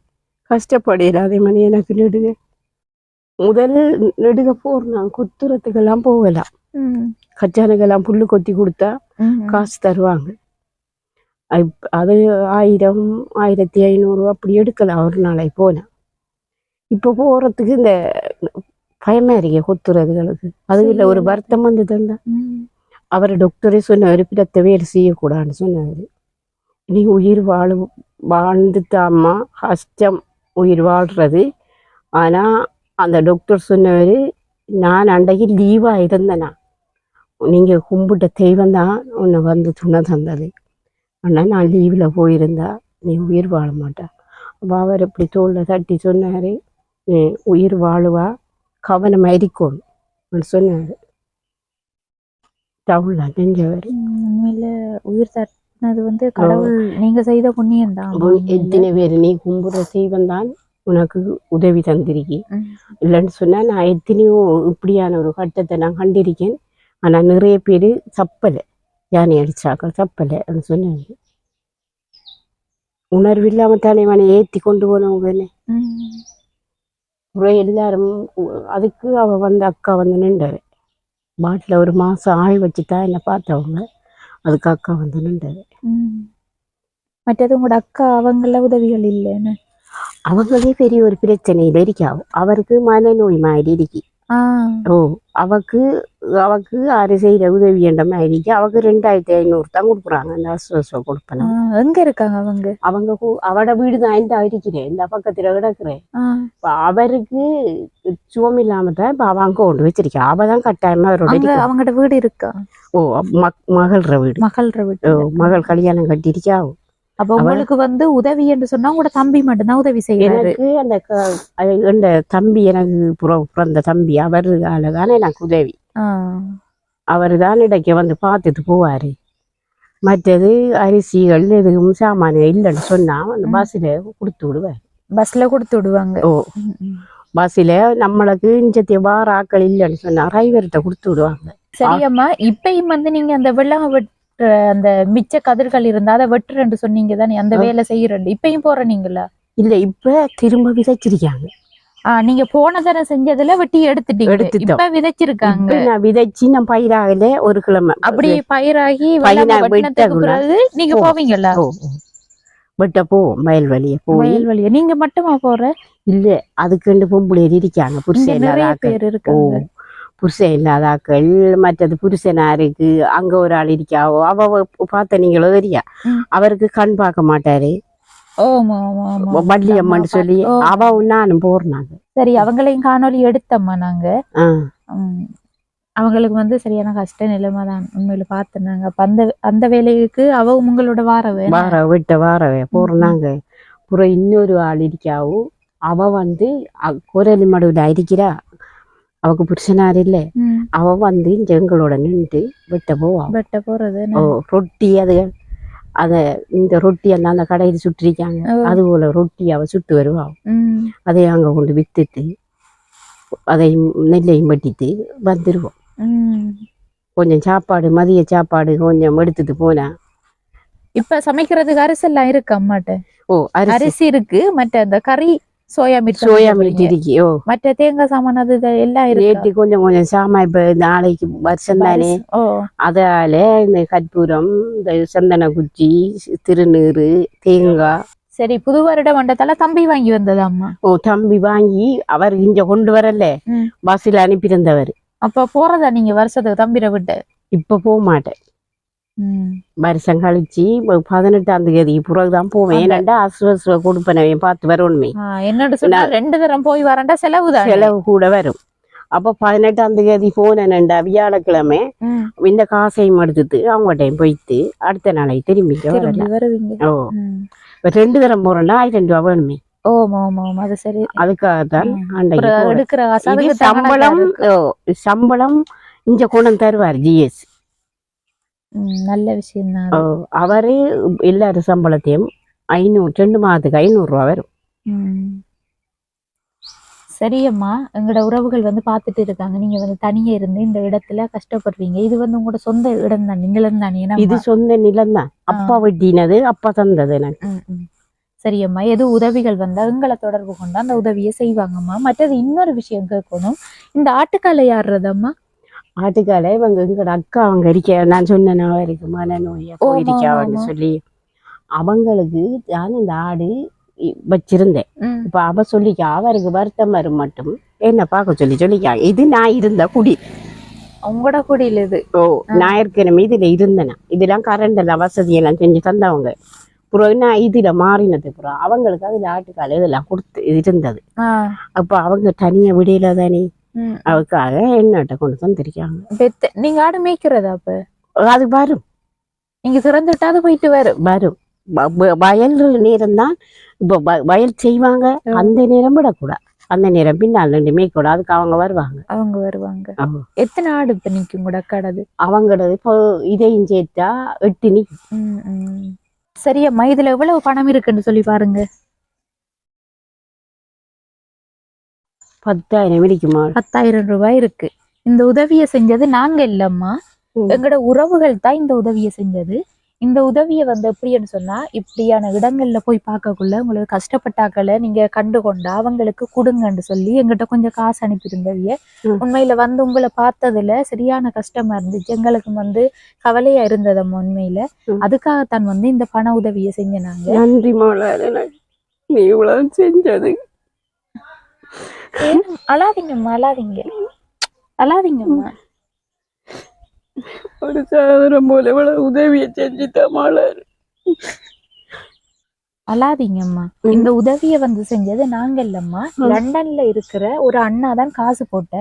Speaker 3: கஷ்டப்படையில அதே மாதிரி எனக்கு முதல் நெடுக போறோம். குத்துறதுக்கெல்லாம் போகலாம். கச்சானுக்கெல்லாம் புல்லு கொத்தி கொடுத்தா காசு தருவாங்க. அது 1000 1500 அப்படி எடுக்கலாம் ஒரு நாளைக்கு போனா. இப்போ போறதுக்கு இந்த பயமா இருக்க கொத்துறதுகளுக்கு. அது இல்லை ஒரு வருத்தம் வந்ததுண்டா. அவர் டாக்டரே சொன்னாரு, பிறத்த வேறு செய்யக்கூடாதுன்னு சொன்னாரு. நீ உயிர் வாழ்ந்துட்டாமா கஷ்டம் உயிர் வாழ்றது. ஆனா அந்த டாக்டர் சொன்னவர் நான் அன்றைக்கு லீவாக இருந்தேனா, நீங்கள் கும்பிட்ட தெய்வம் தான் உன்னை வந்து துணை தந்தது. ஆனால் நான் லீவில் போயிருந்தா நீ உயிர் வாழ மாட்டா. அப்போ அவர் இப்படி தோளில் தட்டி சொன்னார், நீ உயிர் வாழுவா, கவனம் இருக்கணும் சொன்னார். டவுனில் செஞ்சவர்.
Speaker 2: உண்மையில உயிர் தட்டினது வந்து கடவுள் நீங்க செய்த புண்ணியம் தான்.
Speaker 3: எத்தனை பேர் நீ கும்பிடுற தெய்வம் தான் உனக்கு உதவி தந்திருக்கி. இல்லைன்னு சொன்னால் நான் எத்தனையோ இப்படியான ஒரு கட்டத்தை நான் கண்டிருக்கேன். ஆனால் நிறைய பேர் தப்பலை, யானை அடிச்சாக்கள் தப்பலைன்னு சொன்னாங்க. உணர்வு இல்லாமல் தானே அவனை ஏற்றி கொண்டு போனவங்க குறை எல்லாரும். அதுக்கு அவள் வந்து அக்கா வந்து நின்றாரு பாட்டில் ஒரு மாதம் ஆள் வச்சுட்டா என்னை பார்த்தவங்க. அதுக்கு அக்கா வந்து நின்றாரு.
Speaker 2: மற்றது உங்களோட அக்கா அவங்கள உதவிகள் இல்லைன்னு
Speaker 3: அவங்களே பெரிய ஒரு பிரச்சனையில் இருக்காவும். அவருக்கு மனநோய் மாதிரி இருக்கு. அவக்கு ஆறு செய்கிற உதவி என்ற மாதிரி இருக்கு. அவக்கு 2500 தான் கொடுக்குறாங்க. அந்த ஆசுவாசம் கொடுப்பேன்.
Speaker 2: எங்க இருக்காங்க அவங்க?
Speaker 3: அவட வீடு தான் இந்த இருக்கிறேன், இந்த பக்கத்துல கிடக்குறேன். அவருக்கு சுவம் இல்லாம தான் இப்ப அவங்க கொண்டு வச்சிருக்கா. அவதான் கட்டாயமா
Speaker 2: அவங்களோட வீடு இருக்கா?
Speaker 3: மகள்ற வீடு. மகள் கல்யாணம் கட்டிருக்கா.
Speaker 2: அப்ப உங்களுக்கு வந்து உதவி என்று சொன்னா உங்களோட தம்பி மட்டும்தான் உதவி செய்யறாரு.
Speaker 3: எனக்கு அந்த தம்பி, எனக்கு பிறந்த தம்பி அவருதானே எனக்கு உதவி. அவரு தான் இடைக்க வந்து பார்த்துட்டு போவாரு. மற்றது அரிசிகள் எதுவும் சாமானியம் இல்லைன்னு சொன்னா அந்த பஸ்ல கொடுத்து விடுவார்.
Speaker 2: பஸ்ல கொடுத்து விடுவாங்க.
Speaker 3: பஸ்ல நம்மளுக்கு இஞ்சத்திய வார ஆக்கள் இல்லைன்னு சொன்னா டிரைவர்கிட்ட கொடுத்து விடுவாங்க.
Speaker 2: சரியம்மா, இப்பயும் வந்து நீங்க அந்த வெள்ளம் அந்த மிச்ச கதிர்கள் இருந்தா அதை வெட்டுறேன்னு சொன்னீங்க தானே, அந்த வேலை செய்யறேன். இப்பயும் போற நீங்களா?
Speaker 3: இல்ல, இப்ப திரும்ப விதைச்சிருக்காங்க.
Speaker 2: நீங்க போன தடவை செஞ்சதுல வெட்டி எடுத்துட்டீங்க, இப்ப விதைச்சிருக்காங்க.
Speaker 3: நான் விதைச்சு நான் பயிராகல ஒரு கிழமை.
Speaker 2: அப்படி பயிராகி பிறகு நீங்க போவீங்களா?
Speaker 3: வெட்ட போவோம் வயல்வெளிய.
Speaker 2: நீங்க மட்டுமா போற?
Speaker 3: இல்ல, அதுக்கு பொம்பளை இருக்காங்க. புருஷன்
Speaker 2: நிறைய பேர் இருக்காங்க.
Speaker 3: புருஷன் இல்லாதாக்கள், மற்றது புருஷனாருக்கு அங்க ஒரு ஆள் இருக்காவோ. அவ பார்த்த நீங்களோ தெரியா, அவருக்கு கண் பார்க்க மாட்டாரு. வள்ளியம்மான்னு சொல்லி அவ நானும் போறாங்க.
Speaker 2: சரி, அவங்களையும் காணொலி எடுத்தம்மா நாங்க. அவங்களுக்கு வந்து சரியான கஷ்ட நிலைமை தான் உண்மையில பாத்துனாங்க. அப்ப அந்த வேலைக்கு அவ உங்களோட
Speaker 3: வாரவே போறாங்க. புறம் இன்னொரு ஆள் இருக்காவோ. அவ வந்து குரலி மடுவில் இருக்கிறா. அவக்கு புருஷனாரு இல்ல. அவ வந்து எங்களோட நின்று வெட்ட போறது. ரொட்டி இந்த ரொட்டி அந்த கடையில் சுட்டிருக்காங்க. அது போல ரொட்டி அவ சுட்டு வருவா. அதை அங்க கொண்டு வித்துட்டு அதையும் நெல்லையும் வெட்டிட்டு வந்துருவோம். கொஞ்சம் சாப்பாடு, மதிய சாப்பாடு கொஞ்சம் எடுத்துட்டு போனா.
Speaker 2: இப்ப சமைக்கிறதுக்கு அரிசெல்லாம் இருக்கு அம்மாட்ட? அரிசி இருக்கு. மற்ற அந்த கறி சோயா மீட்
Speaker 3: இருக்கு.
Speaker 2: மற்ற தேங்காய் சாமான் அது எல்லாம் இருக்கு.
Speaker 3: கொஞ்சம் சாமான் இப்ப நாளைக்கு வருஷம் தானே, அதால இந்த கற்பூரம், இந்த சந்தன குச்சி, திருநீரு, தேங்காய்.
Speaker 2: சரி, புது வருட மண்டத்தால தம்பி வாங்கி வந்தது அம்மா.
Speaker 3: தம்பி வாங்கி அவர் இங்க கொண்டு வரல, பஸ்ல அனுப்பியிருந்தவர்.
Speaker 2: அப்ப போறதா நீங்க வருஷத்துக்கு தம்பிர விட்டு?
Speaker 3: இப்ப போக மாட்டேன். வருஷம் கழிச்சு 18ஆம் தேதிக்கு பிறகுதான் போவேன். ஏன்னாண்டா அசுவசுவ கொடுப்பனவையும் பார்த்து வரணுமே.
Speaker 2: என்னன்னு சொன்னா 2 தரம் போய் வரண்டா செலவு
Speaker 3: கூட வரும். அப்ப 18ஆம் தேதி போனேன்டா வியாழக்கிழமை. இந்த காசையும் எடுத்துட்டு அவங்ககிட்டையும் போயிட்டு அடுத்த நாளை திரும்பி
Speaker 2: வருவீங்க.
Speaker 3: 2 தரம் போறேன்டா 1000 ரூபா வேணுமே.
Speaker 2: அது சரி.
Speaker 3: அதுக்காகத்தான்
Speaker 2: எடுக்கிற
Speaker 3: சம்பளம் இங்க கொண்டு தருவார் ஜிஎஸ்.
Speaker 2: நல்ல விஷயம் தான்.
Speaker 3: அவரு எல்லாரும் சம்பளத்தையும் 2 மாதத்துக்கு 500 ரூபா வரும்.
Speaker 2: சரியம்மா, எங்களோட உறவுகள் வந்து பாத்துட்டு இருக்காங்க. நீங்க வந்து தனியா இருந்து இந்த இடத்துல கஷ்டப்படுறீங்க. இது வந்து உங்களோட சொந்த இடம் தான், நிலம் தானே?
Speaker 3: இது சொந்த நிலம் தான். அப்பா வெட்டினது, அப்பா தந்தது எனக்கு.
Speaker 2: சரியம்மா, எது உதவிகள் வந்தா எங்களை தொடர்பு கொண்டா அந்த உதவியை செய்வாங்கம்மா. மற்றது இன்னொரு விஷயம் கேட்கணும், இந்த ஆட்டுக்காலை யாருறதம்மா?
Speaker 3: ஆட்டுக்காலை இவங்க எங்களோட அக்கா அவங்க இருக்க, நான் சொன்னேன் அவருக்கு மனநோயா போயிருக்கான்னு சொல்லி அவங்களுக்கு நான் இந்த ஆடு வச்சிருந்தேன். இப்ப அவ சொல்லிக்க அவருக்கு வருத்தம் வரும் மட்டும் என்ன பார்க்க சொல்லிக்கா. இது நான் இருந்த குடி,
Speaker 2: உங்களோட குடியில் இது.
Speaker 3: நான் ஏற்கனவே இதுல இருந்தேன். இதெல்லாம் கரண்ட் எல்லாம் வசதியெல்லாம் செஞ்சு தந்தவங்க. அப்புறம் நான் இதுல மாறினது அப்புறம் அவங்களுக்கு அதுல ஆட்டுக்கால இதெல்லாம் கொடுத்து இருந்தது. அப்ப அவங்க தனியா விடையில தானே அதுக்காக என்னட்ட கொண்டு தந்திருக்காங்க.
Speaker 2: நீங்க ஆடு மேய்க்கிறதா? அப்ப
Speaker 3: அது வரும்,
Speaker 2: நீங்க திறந்துட்டாது போயிட்டு வரும்.
Speaker 3: வயல் நேரம் தான். இப்போ வயல் செய்வாங்க, அந்த நேரம் விடக்கூடாது, அந்த நேரம் பின்னால் ரெண்டு மேய்க்கூடாது. அதுக்கு அவங்க வருவாங்க.
Speaker 2: எத்தனை ஆடு இப்ப நிக்கும் கூட கடது?
Speaker 3: அவங்களது இப்போ இதையும் சேர்த்தா 8 நிக்கும்.
Speaker 2: சரியம்மா, இதுல எவ்வளவு பணம் இருக்குன்னு சொல்லி பாருங்க.
Speaker 3: 10,000 இருக்குமா?
Speaker 2: 10,000 ரூபாய் இருக்கு. இந்த உதவியை செஞ்சது நாங்க இல்லம்மா, எங்களோட உறவுகள் தான் இந்த உதவியை செஞ்சது. இந்த உதவியை எப்படின்னு சொன்னா, இப்படியான இடங்கள்ல போய் பார்க்கக்குள்ள உங்களுக்கு கஷ்டப்பட்டாக்களை நீங்க கண்டுகொண்டா அவங்களுக்கு கொடுங்கன்னு சொல்லி எங்கிட்ட கொஞ்சம் காசு அனுப்பியிருந்தவிய. உண்மையில உங்களை பார்த்ததுல சரியான கஷ்டமா இருந்துச்சு, எங்களுக்கு கவலையா இருந்ததம்மா உண்மையில. அதுக்காகத்தான் இந்த பண உதவியை செஞ்சாங்க.
Speaker 1: நன்றி மோளாறு, நீ இவ்வளவு செஞ்சது.
Speaker 2: அழாதீங்கம்மா, அழாதீங்கம்மா.
Speaker 1: ஒரு சாதனம் போல இவ்வளவு உதவியை செஞ்சுட்டா மோளாறு.
Speaker 2: அழாதீங்கம்மா. இந்த உதவியை செஞ்சது நாங்க இல்லம்மா, லண்டன்ல இருக்கிற ஒரு அண்ணா தான் காசு போட்ட.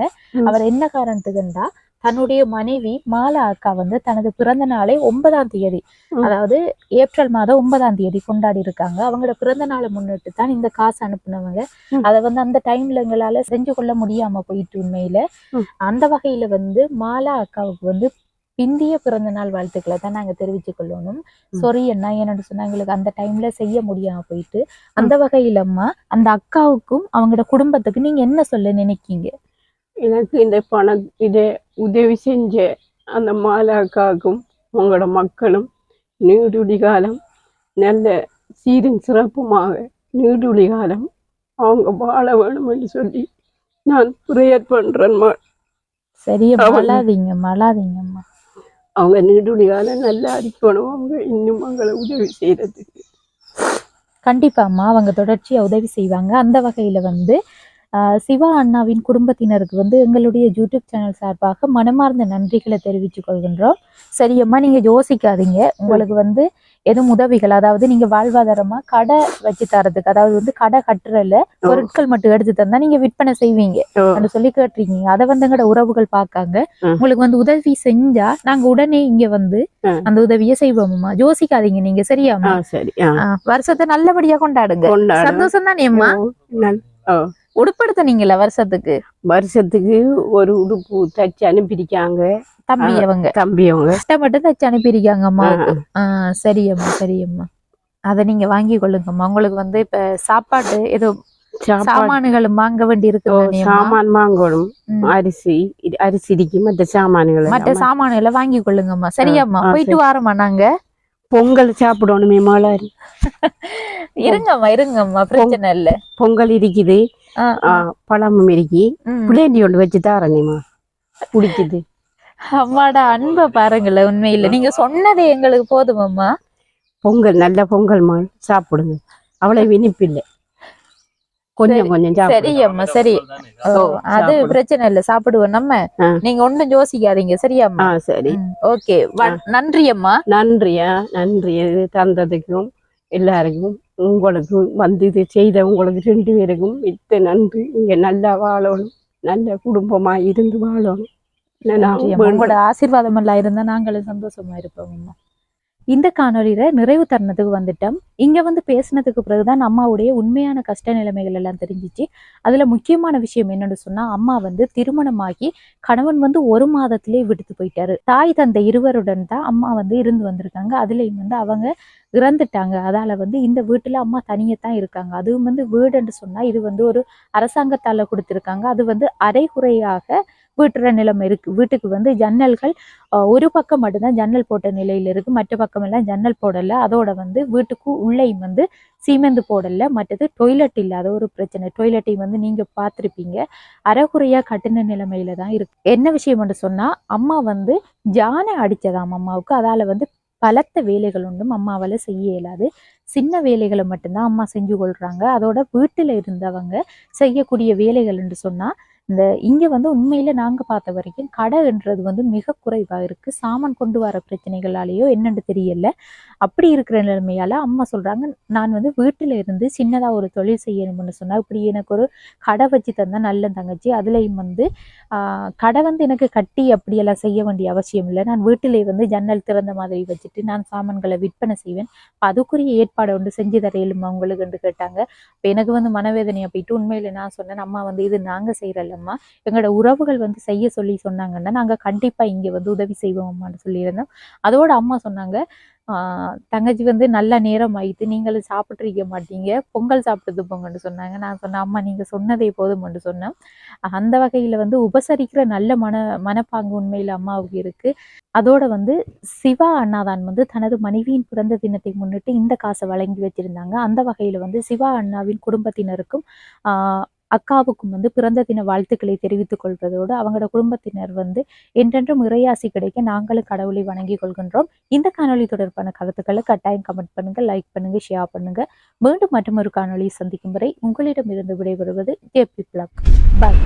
Speaker 2: அவர் என்ன காரணத்துக்குண்டா, தன்னுடைய மனைவி மாலா அக்கா தனது பிறந்த நாளை 9ஆம் தேதி, அதாவது ஏப்ரல் மாதம் 9ஆம் தேதி கொண்டாடி இருக்காங்க. அவங்களோட பிறந்த நாளை முன்னிட்டு தான் இந்த காசு அனுப்புனவங்க. அதை அந்த டைம்ல எங்களால செஞ்சு கொள்ள முடியாம போயிட்டு உண்மையில. அந்த வகையில மாலா அக்காவுக்கு பிந்திய பிறந்த நாள் வாழ்த்துக்களை தான் நாங்க தெரிவிச்சு கொள்ளணும். சொரி என்ன என்னன்னு சொன்னா, எங்களுக்கு அந்த டைம்ல செய்ய முடியாம போயிட்டு. அந்த வகையிலம்மா, அந்த அக்காவுக்கும் அவங்களோட குடும்பத்துக்கு நீங்க என்ன சொல்ல நினைக்கீங்க?
Speaker 1: எனக்கு இந்த இதை உதவி செஞ்ச அந்த மாலாக்காக்கும் உங்களோட மக்களும் நீடுழி காலம் நல்ல சீரும் சிறப்புமாக நீடுழி காலம் அவங்க வாழ வேணும் என்று சொல்லி நான் ப்ரேயர் பண்றேன்மா.
Speaker 2: சரியா, மலாதீங்கம்மா.
Speaker 1: அவங்க நீடுழி காலம் நல்லா இருக்கணும், அவங்க இன்னும் அவங்களை உதவி செய்யறதுக்கு.
Speaker 2: கண்டிப்பாம்மா, அவங்க தொடர்ச்சியா உதவி செய்வாங்க. அந்த வகையில சிவா அண்ணாவின் குடும்பத்தினருக்கு எங்களுடைய யூடியூப் சேனல் சார்பாக மனமார்ந்த நன்றிகளை தெரிவித்துக் கொள்கின்றோம். சரியம்மா, நீங்க யோசிக்காதீங்க. உங்களுக்கு எதுவும் உதவிகள், அதாவது நீங்க வாழ்வாதாரமா கடை வச்சு தரதுக்கு, அதாவது கடை கட்டுறல பொருட்கள் மட்டும் எடுத்து தந்தா நீங்க விற்பனை செய்வீங்க அப்படின்னு சொல்லி கேட்டிருக்கீங்க. அதை எங்களோட உறவுகள் பார்க்காங்க. உங்களுக்கு உதவி செஞ்சா நாங்க உடனே இங்க அந்த உதவியை செய்வோம்மா. யோசிக்காதீங்க நீங்க. சரியாம்மா? வருஷத்தை நல்லபடியா கொண்டாடுங்க. சந்தோஷம் தானேம்மா? உடுப்படுத்தீங்களா? வருஷத்துக்கு ஒரு உடுப்பு தச்சு அனுப்பியிருக்காங்க தம்பி அவங்க கஷ்டப்பட்டு தச்சு அனுப்பியிருக்காங்கம்மா. சரியம்மா. அதை நீங்க வாங்கி கொள்ளுங்கம்மா. உங்களுக்கு இப்ப சாப்பாடு ஏதோ சாமான்களும் வாங்க வேண்டி இருக்கு.
Speaker 3: சாமான் வாங்கணும், அரிசி மற்ற
Speaker 2: சாமான்களை வாங்கி கொள்ளுங்கம்மா. சரியாம்மா? போயிட்டு வாரம்மா. நாங்க
Speaker 3: பொங்கல் சாப்பிடணுமே மோளாறு.
Speaker 2: இருங்கம்மா, பிரச்சனை இல்ல.
Speaker 3: பொங்கல் இருக்குது, பழமும் இருக்கி, பிள்ளைண்டி ஒன்று வச்சு தாரேம்மா, பிடிக்குது.
Speaker 2: அம்மாடா அன்பை பாருங்களேன். உண்மையில நீங்க சொன்னதே எங்களுக்கு போதுமம்மா.
Speaker 3: பொங்கல் நல்ல பொங்கல் மா, சாப்பிடுங்க. அவ்வளவு இனிப்பில்லை, கொஞ்சம்
Speaker 2: சரியம்மா. சரி, அது பிரச்சனை இல்ல, சாப்பிடுவோம் நம்ம. நீங்க ஒண்ணும் யோசிக்காதீங்க. சரியாம்மா?
Speaker 3: சரி,
Speaker 2: ஓகே. நன்றி அம்மா.
Speaker 3: நன்றி தந்ததுக்கும் எல்லாருக்கும், உங்களுக்கும் இது செய்த உங்களுக்கு 2 பேருக்கும் மிக்க நன்றி. நீங்க நல்லா வாழணும், நல்ல குடும்பமா இருந்து வாழணும்.
Speaker 2: உங்களோட ஆசீர்வாதம் எல்லாம் இருந்தா நாங்களும் சந்தோஷமா இருப்போம் அம்மா. இந்த காணொலியில நிறைவு தருணத்துக்கு வந்துட்டோம். இங்க பேசினதுக்கு பிறகுதான் அம்மாவுடைய உண்மையான கஷ்ட நிலைமைகள் எல்லாம் தெரிஞ்சிச்சு. அதுல முக்கியமான விஷயம் என்னன்னு சொன்னா, அம்மா திருமணமாகி கணவன் 1 மாதத்திலே விடுத்து போயிட்டாரு. தாய் தந்தை இருவருடன் தான் அம்மா இருந்து வந்திருக்காங்க. அதுலயும் அவங்க இறந்துட்டாங்க. அதால இந்த வீட்டுல அம்மா தனியத்தான் இருக்காங்க. அதுவும் வீடுன்னு சொன்னா இது ஒரு அரசாங்கத்தால கொடுத்திருக்காங்க. அது அரைகுறையாக வீட்டுற நிலைமை இருக்கு. வீட்டுக்கு ஜன்னல்கள் ஒரு பக்கம் மட்டும்தான் ஜன்னல் போட்ட நிலையில இருக்கு, மற்ற பக்கம் எல்லாம் ஜன்னல் போடல. அதோட வீட்டுக்கு உள்ளேயும் சீமெந்து போடல. மற்றது டொய்லெட் இல்லாத ஒரு பிரச்சனை. டொய்லெட்டையும் நீங்க பார்த்திருப்பீங்க, அரைகுறையா கட்டின நிலைமையில தான் இருக்கு. என்ன விஷயம் சொன்னா, அம்மா ஜானை அடிச்சதாம் அம்மாவுக்கு. அதால பலத்த வேலைகள் ஒன்றும் அம்மாவால செய்ய இயலாது. சின்ன வேலைகளை மட்டும்தான் அம்மா செஞ்சு கொள்றாங்க. அதோட வீட்டுல இருந்தவங்க செய்யக்கூடிய வேலைகள் என்று சொன்னா, இந்த இங்கே வந்து உண்மையில் நாங்கள் பார்த்த வரைக்கும் கடைன்றது வந்து மிக குறைவாக இருக்குது. சாமான் கொண்டு வர பிரச்சனைகளாலேயோ என்னென்னு தெரியல. அப்படி இருக்கிற நிலைமையால் அம்மா சொல்கிறாங்க, நான் வந்து வீட்டில் இருந்து சின்னதாக ஒரு தொழில் செய்யணும்னு சொன்னால் இப்படி எனக்கு ஒரு கடை வச்சு தந்தால் நல்ல தங்கச்சி. அதுலேயும் வந்து கடை வந்து எனக்கு கட்டி அப்படியெல்லாம் செய்ய வேண்டிய அவசியம் இல்லை. நான் வீட்டிலே வந்து ஜன்னல் திறந்த மாதிரி வச்சுட்டு நான் சாமான்களை விற்பனை செய்வேன். அதுக்குரிய ஏற்பாடு ஒன்று செஞ்சு தரையிலும் அவங்களுக்குன்னு கேட்டாங்க. இப்போ எனக்கு வந்து மனவேதனையாக போயிட்டு உண்மையில் நான் சொன்னேன், அம்மா வந்து இது நாங்கள் செய்கிறல்லம்மா, எங்களோட உறவுகள் வந்து செய்ய சொல்லி சொன்னாங்கன்னா நாங்கள் கண்டிப்பாக இங்கே வந்து உதவி செய்வோம் அம்மான்னு சொல்லியிருந்தோம். அதோட அம்மா சொன்னாங்க, தங்கச்சி வந்து நல்ல நேரம் ஆயிட்டு நீங்களும் சாப்பிட்ருக்க மாட்டீங்க, பொங்கல் சாப்பிட்டது போங்கன்னு சொன்னாங்க. நான் சொன்னேன், அம்மா நீங்கள் சொன்னதே போதும்னு சொன்னேன். அந்த வகையில் வந்து உபசரிக்கிற நல்ல மனப்பாங்கு உண்மையில் அம்மாவுக்கு இருக்குது. அதோட வந்து சிவா அண்ணாதான் வந்து தனது மனைவியின் பிறந்த தினத்தை முன்னிட்டு இந்த காசை வழங்கி வச்சிருந்தாங்க. அந்த வகையில் வந்து சிவா அண்ணாவின் குடும்பத்தினருக்கும் அக்காவுக்கும் வந்து பிறந்த தின வாழ்த்துக்களை தெரிவித்துக் கொள்வதோடு அவங்களோட குடும்பத்தினர் வந்து என்றென்றும் இறையாசி கிடைக்க நாங்களும் கடவுளை வணங்கி கொள்கின்றோம். இந்த காணொலி தொடர்பான கருத்துக்களை கட்டாயம் கமெண்ட் பண்ணுங்க, லைக் பண்ணுங்க, ஷேர் பண்ணுங்க. மீண்டும் மற்றொரு காணொலியை சந்திக்கும் வரை உங்களிடமிருந்து விடைபெறுவது JP Vlog. பாய்.